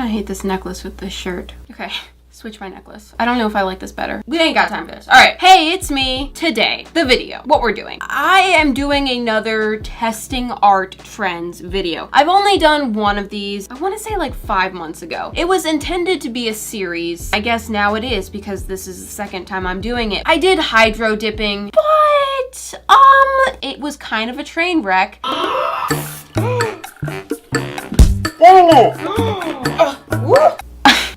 I hate this necklace with this shirt. Okay. Switch my necklace. I don't know if I like this better. We ain't got time for this. All right. Hey, it's me. Today, the video, what we're doing. I am doing another testing art trends video. I've only done one of these, I want to say like 5 months ago. It was intended to be a series. I guess now it is because this is the second time I'm doing it. I did hydro dipping, but it was kind of a train wreck.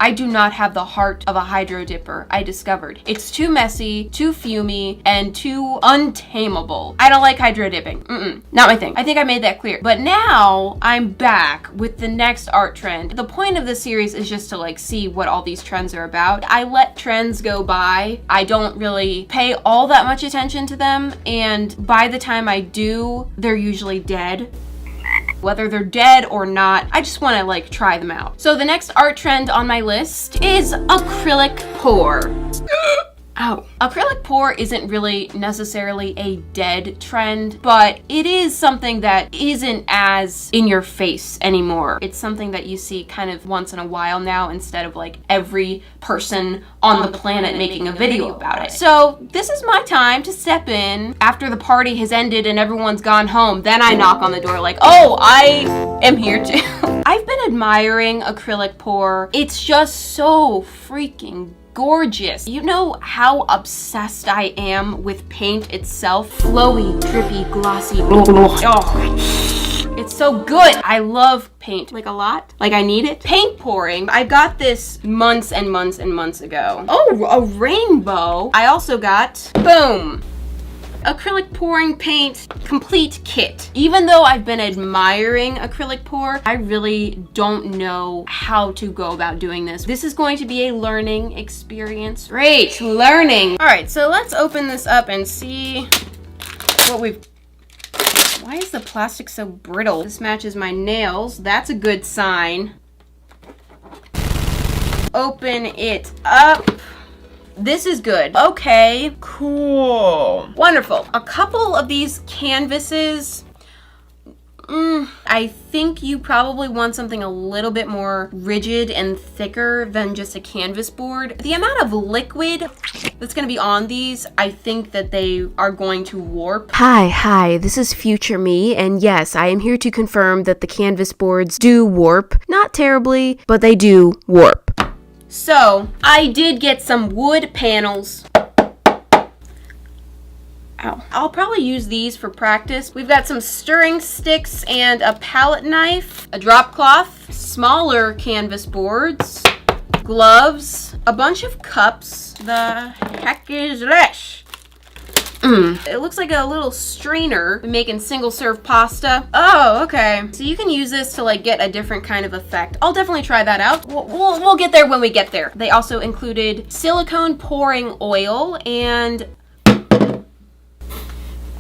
I do not have the heart of a hydro dipper, I discovered. It's too messy, too fumey, and too untamable. I don't like hydro dipping. Not my thing. I think I made that clear. But now I'm back with the next art trend. The point of this series is just to like see what all these trends are about. I let trends go by. I don't really pay all that much attention to them. And by the time I do, they're usually dead. Whether they're dead or not, I just want to like try them out. So the next art trend on my list is acrylic pour. Ow. Acrylic pour isn't really necessarily a dead trend, but it is something that isn't as in your face anymore. It's something that you see kind of once in a while now instead of like every person on the planet making a video about it. So this is my time to step in after the party has ended and everyone's gone home. Then I knock on the door like, oh, I am here too. I've been admiring acrylic pour. It's just so freaking gorgeous. You know how obsessed I am with paint itself? Flowy, drippy, glossy. Oh, it's so good. I love paint. Like a lot. Like I need it. Paint pouring. I got this months and months and months ago. Oh, a rainbow. I also got, boom, acrylic pouring paint complete kit. Even though I've been admiring acrylic pour, I really don't know how to go about doing this. This is going to be a learning experience. Great, learning. All right, so let's open this up and see what we've... Why is the plastic so brittle? This matches my nails. That's a good sign. Open it up. This is good. Okay, cool. Wonderful. A couple of these canvases, I think you probably want something a little bit more rigid and thicker than just a canvas board. The amount of liquid that's gonna be on these, I think that they are going to warp. Hi, this is future me, and yes, I am here to confirm that the canvas boards do warp. Not terribly, but they do warp. So, I did get some wood panels. Ow. I'll probably use these for practice. We've got some stirring sticks and a palette knife, a drop cloth, smaller canvas boards, gloves, a bunch of cups. The heck is this? It looks like a little strainer making single serve pasta. Oh, okay. So you can use this to like get a different kind of effect. I'll definitely try that out. We'll get there when we get there. They also included silicone pouring oil, and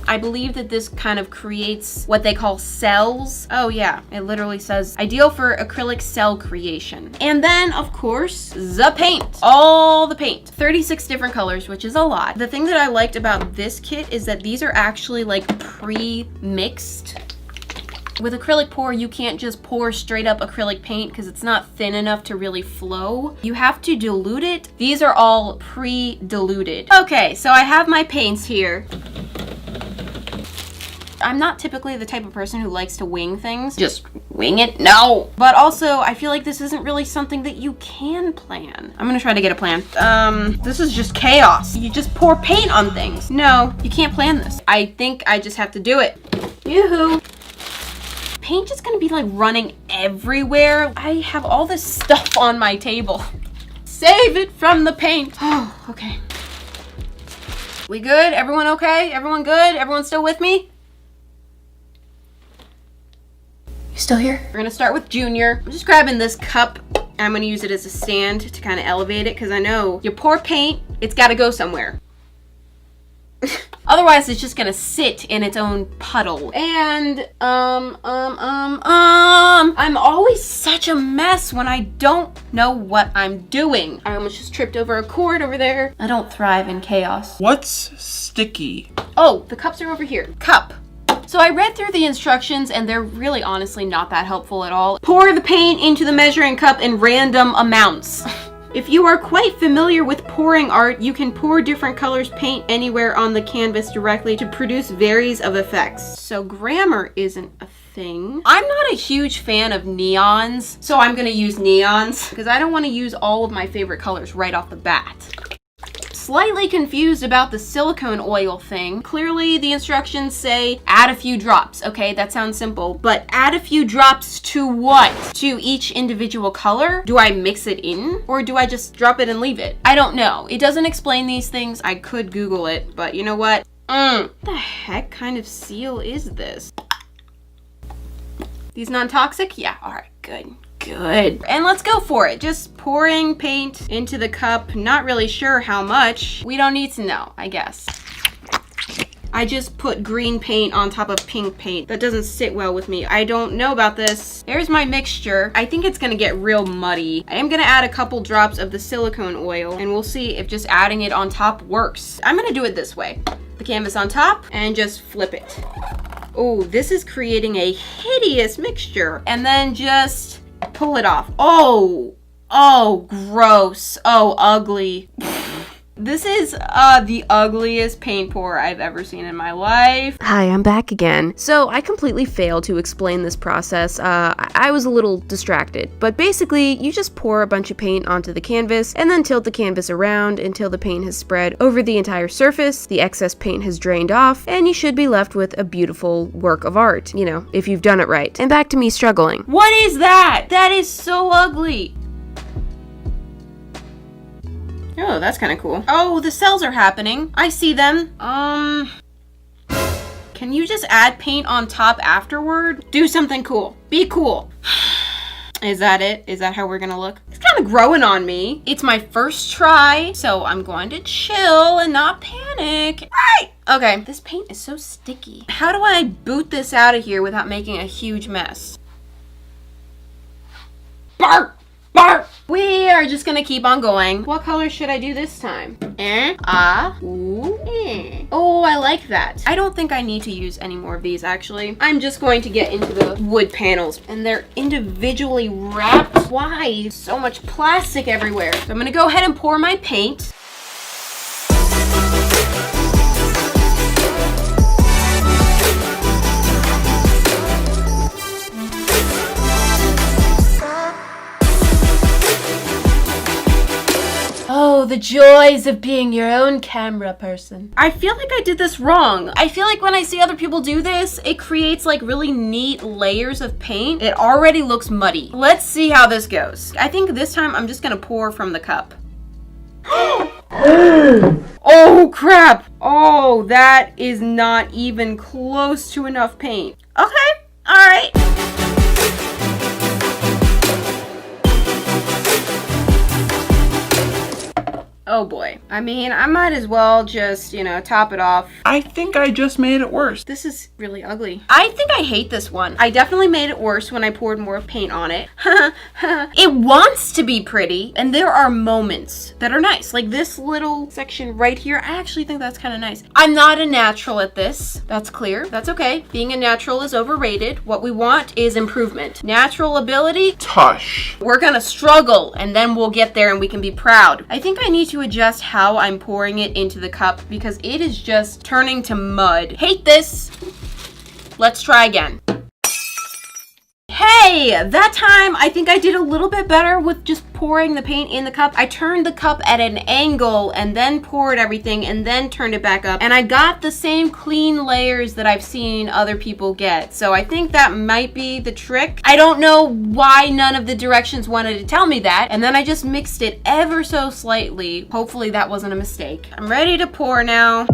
I believe that this kind of creates what they call cells. Oh yeah, it literally says ideal for acrylic cell creation. And then of course, the paint. All the paint. 36 different colors, which is a lot. The thing that I liked about this kit is that these are actually like pre-mixed. With acrylic pour, you can't just pour straight up acrylic paint because it's not thin enough to really flow. You have to dilute it. These are all pre-diluted. Okay, so I have my paints here. I'm not typically the type of person who likes to wing things. Just wing it? No. But also, I feel like this isn't really something that you can plan. I'm gonna try to get a plan. This is just chaos. You just pour paint on things. No, you can't plan this. I think I just have to do it. Yoo-hoo. Paint is gonna be like running everywhere. I have all this stuff on my table. Save it from the paint. Oh, okay. We good? Everyone okay? Everyone good? Everyone still with me? Still here? We're gonna start with Junior. I'm just grabbing this cup. I'm gonna use it as a stand to kind of elevate it because I know you pour paint, it's gotta go somewhere. Otherwise, it's just gonna sit in its own puddle. And, I'm always such a mess when I don't know what I'm doing. I almost just tripped over a cord over there. I don't thrive in chaos. What's sticky? Oh, the cups are over here. Cup. So I read through the instructions and they're really honestly not that helpful at all. Pour the paint into the measuring cup in random amounts. If you are quite familiar with pouring art, you can pour different colors paint anywhere on the canvas directly to produce varies of effects. So grammar isn't a thing. I'm not a huge fan of neons, so I'm gonna use neons because I don't want to use all of my favorite colors right off the bat. Slightly confused about the silicone oil thing. Clearly the instructions say add a few drops. Okay, that sounds simple, but add a few drops to what? To each individual color? Do I mix it in or do I just drop it and leave it? I don't know. It doesn't explain these things. I could Google it, but you know what? What the heck kind of seal is this? These non-toxic? Yeah, all right, good. Good. And let's go for it. Just pouring paint into the cup. Not really sure how much. We don't need to know, I guess. I just put green paint on top of pink paint. That doesn't sit well with me. I don't know about this. There's my mixture. I think it's gonna get real muddy. I am gonna add a couple drops of the silicone oil and we'll see if just adding it on top works. I'm gonna do it this way. The canvas on top and just flip it. Oh, this is creating a hideous mixture. And then just pull it off. Oh, gross. Oh, ugly. This is the ugliest paint pour I've ever seen in my life. Hi, I'm back again. So I completely failed to explain this process. I was a little distracted, but basically you just pour a bunch of paint onto the canvas and then tilt the canvas around until the paint has spread over the entire surface, the excess paint has drained off, and you should be left with a beautiful work of art, you know, if you've done it right. And back to me struggling. What is that? That is so ugly. Oh, that's kind of cool. Oh, the cells are happening. I see them. Can you just add paint on top afterward? Do something cool. Be cool. Is that it? Is that how we're gonna look? It's kind of growing on me. It's my first try, so I'm going to chill and not panic. Right! Okay, this paint is so sticky. How do I boot this out of here without making a huge mess? Bark! Bark! We are just gonna keep on going. What color should I do this time? Oh, I like that. I don't think I need to use any more of these actually. I'm just going to get into the wood panels and they're individually wrapped. Why? So much plastic everywhere. So I'm gonna go ahead and pour my paint. Oh, the joys of being your own camera person. I feel like I did this wrong. I feel like when I see other people do this, it creates like really neat layers of paint. It already looks muddy. Let's see how this goes. I think this time I'm just gonna pour from the cup. Oh, crap. Oh, that is not even close to enough paint. Okay, all right. Oh boy. I mean, I might as well just, you know, top it off. I think I just made it worse. This is really ugly. I think I hate this one. I definitely made it worse when I poured more paint on it. It wants to be pretty, and there are moments that are nice. Like this little section right here, I actually think that's kind of nice. I'm not a natural at this. That's clear. That's okay. Being a natural is overrated. What we want is improvement. Natural ability? Tush. We're gonna struggle, and then we'll get there and we can be proud. I think I need to adjust how I'm pouring it into the cup because it is just turning to mud. Hate this. Let's try again. Hey, that time I think I did a little bit better with just pouring the paint in the cup. I turned the cup at an angle and then poured everything and then turned it back up. And I got the same clean layers that I've seen other people get. So I think that might be the trick. I don't know why none of the directions wanted to tell me that. And then I just mixed it ever so slightly. Hopefully that wasn't a mistake. I'm ready to pour now.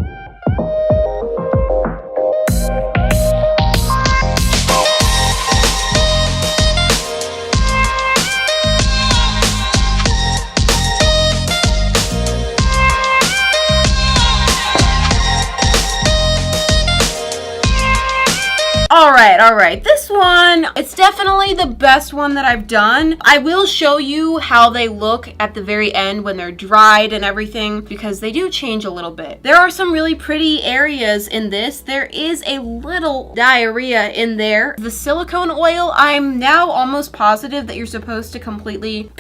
All right, right. This one, it's definitely the best one that I've done. I will show you how they look at the very end when they're dried and everything, because they do change a little bit. There are some really pretty areas in this. There is a little diarrhea in there. The silicone oil, I'm now almost positive that you're supposed to completely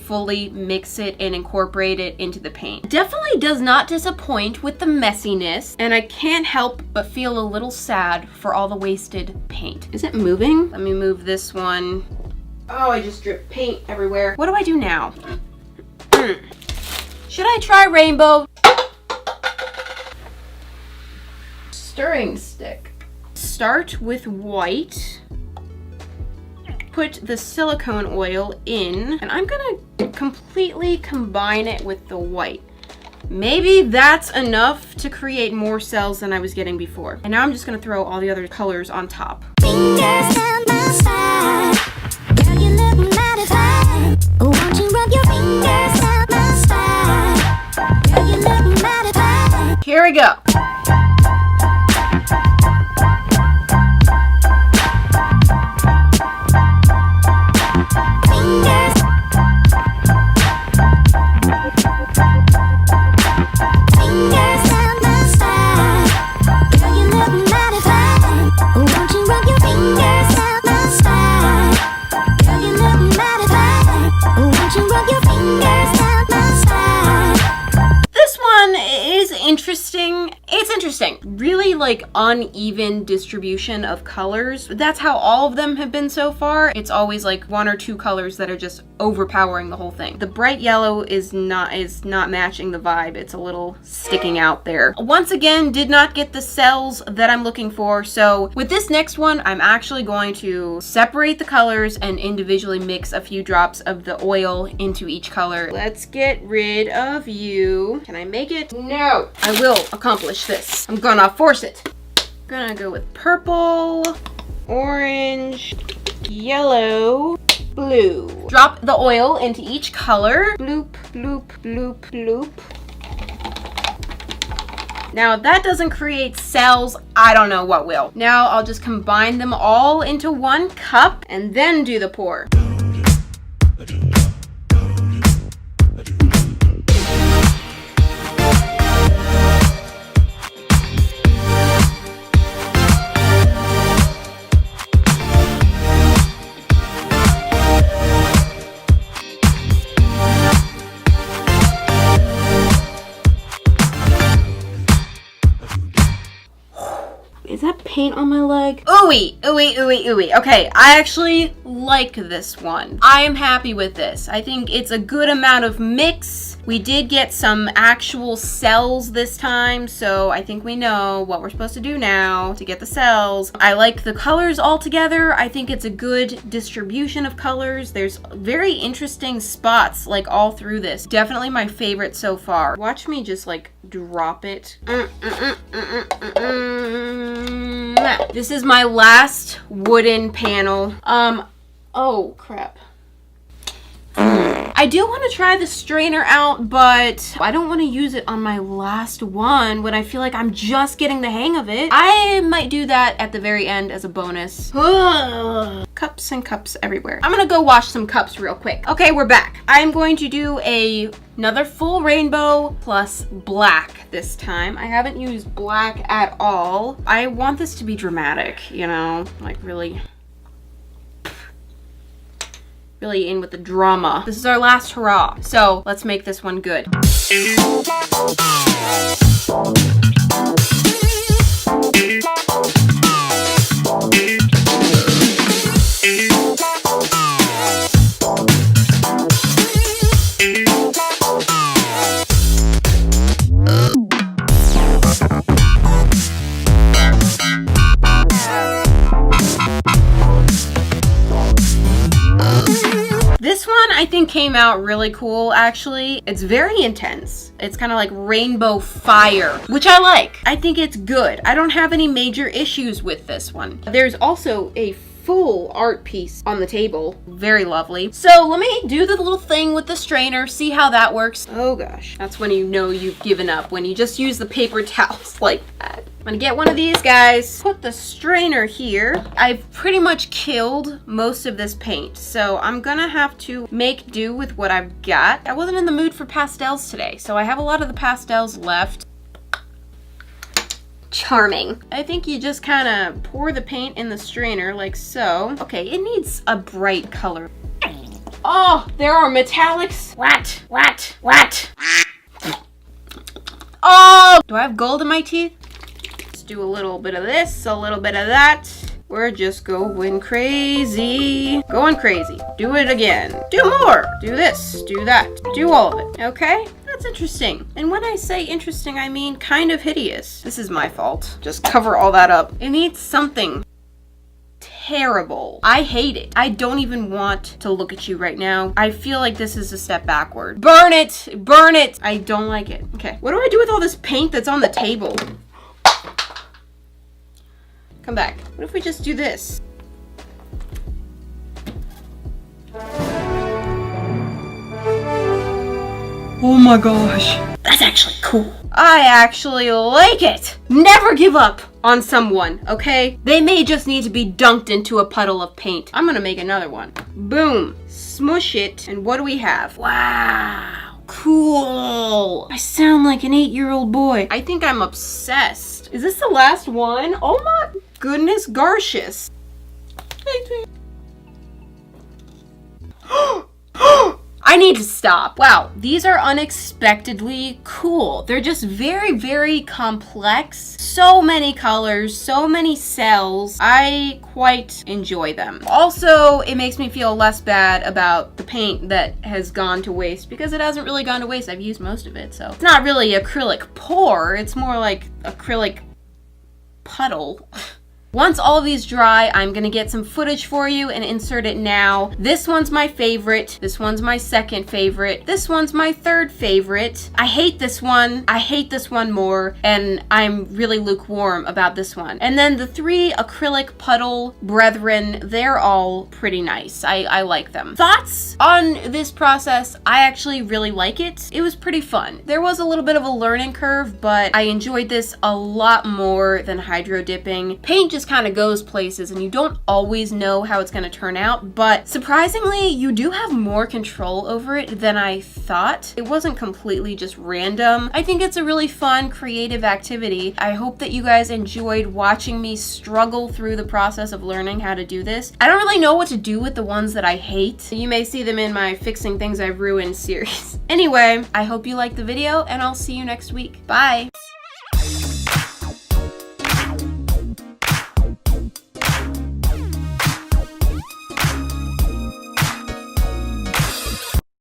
fully mix it and incorporate it into the paint. Definitely does not disappoint with the messiness, and I can't help but feel a little sad for all the wasted paint. Is it moving? Let me move this one. Oh, I just dripped paint everywhere. What do I do now? Should I try rainbow? Stirring stick. Start with white. Put the silicone oil in, and I'm gonna completely combine it with the white. Maybe that's enough to create more cells than I was getting before. And now I'm just gonna throw all the other colors on top. Fingers down my spine. Girl, you look mighty fine. Won't you rub your fingers down my spine? Girl, you look mighty fine. Here we go. Really like uneven distribution of colors. That's how all of them have been so far. It's always like one or two colors that are just overpowering the whole thing. The bright yellow is not matching the vibe. It's a little sticking out there. Once again, did not get the cells that I'm looking for. So with this next one, I'm actually going to separate the colors and individually mix a few drops of the oil into each color. Let's get rid of you. Can I make it? No. I will accomplish this. I'm gonna force it. I'm gonna go with purple, orange, yellow, blue. Drop the oil into each color. Bloop, bloop, bloop, bloop. Now, if that doesn't create cells, I don't know what will. Now, I'll just combine them all into one cup and then do the pour. Is that paint on my leg? Ooey, ooey, ooey, ooey. Okay, I actually like this one. I am happy with this. I think it's a good amount of mix. We did get some actual cells this time, so I think we know what we're supposed to do now to get the cells. I like the colors all together. I think it's a good distribution of colors. There's very interesting spots like all through this. Definitely my favorite so far. Watch me just like drop it. This is my last wooden panel. Oh crap. I do want to try the strainer out, but I don't want to use it on my last one when I feel like I'm just getting the hang of it. I might do that at the very end as a bonus. Cups and cups everywhere. I'm gonna go wash some cups real quick. Okay, we're back. I'm going to do another full rainbow plus black this time. I haven't used black at all. I want this to be dramatic, you know, like really in with the drama. This is our last hurrah. So let's make this one good. This one I think came out really cool actually. It's very intense. It's kind of like rainbow fire, which I like. I think it's good. I don't have any major issues with this one. There's also a full art piece on the table. Very lovely. So let me do the little thing with the strainer, see how that works. Oh gosh, that's when you know you've given up, when you just use the paper towels like that. gonna get one of these guys, put the strainer here. I've pretty much killed most of this paint, so I'm gonna have to make do with what I've got. I wasn't in the mood for pastels today, so I have a lot of the pastels left. Charming. I think you just kind of pour the paint in the strainer like so. Okay, it needs a bright color. Oh, there are metallics. What? Oh, do I have gold in my teeth? Let's do a little bit of this, a little bit of that. We're just going crazy. Going crazy. Do it again. Do more. Do this. Do that. Do all of it. Okay? That's interesting. And when I say interesting, I mean kind of hideous. This is my fault. Just cover all that up. It needs something terrible. I hate it. I don't even want to look at you right now. I feel like this is a step backward. Burn it! Burn it! I don't like it. Okay. What do I do with all this paint that's on the table? Come back. What if we just do this? Oh my gosh. That's actually cool. I actually like it. Never give up on someone, okay? They may just need to be dunked into a puddle of paint. I'm gonna make another one. Boom. Smush it. And what do we have? Wow. Cool. I sound like an 8-year-old boy. I think I'm obsessed. Is this the last one? Oh my goodness gracious. I need to stop. Wow, these are unexpectedly cool. They're just very, very complex. So many colors, so many cells. I quite enjoy them. Also, it makes me feel less bad about the paint that has gone to waste because it hasn't really gone to waste. I've used most of it, so. It's not really acrylic pour, it's more like acrylic puddle. Once all of these dry, I'm gonna get some footage for you and insert it now. This one's my favorite. This one's my second favorite. This one's my third favorite. I hate this one. I hate this one more. And I'm really lukewarm about this one. And then the 3 acrylic puddle brethren, they're all pretty nice. I like them. Thoughts on this process? I actually really like it. It was pretty fun. There was a little bit of a learning curve, but I enjoyed this a lot more than hydro dipping. Paint just kind of goes places and you don't always know how it's going to turn out, but surprisingly you do have more control over it than I thought. It wasn't completely just random. I think it's a really fun creative activity. I hope that you guys enjoyed watching me struggle through the process of learning how to do this. I don't really know what to do with the ones that I hate. You may see them in my Fixing Things I've Ruined series. Anyway, I hope you liked the video and I'll see you next week. Bye!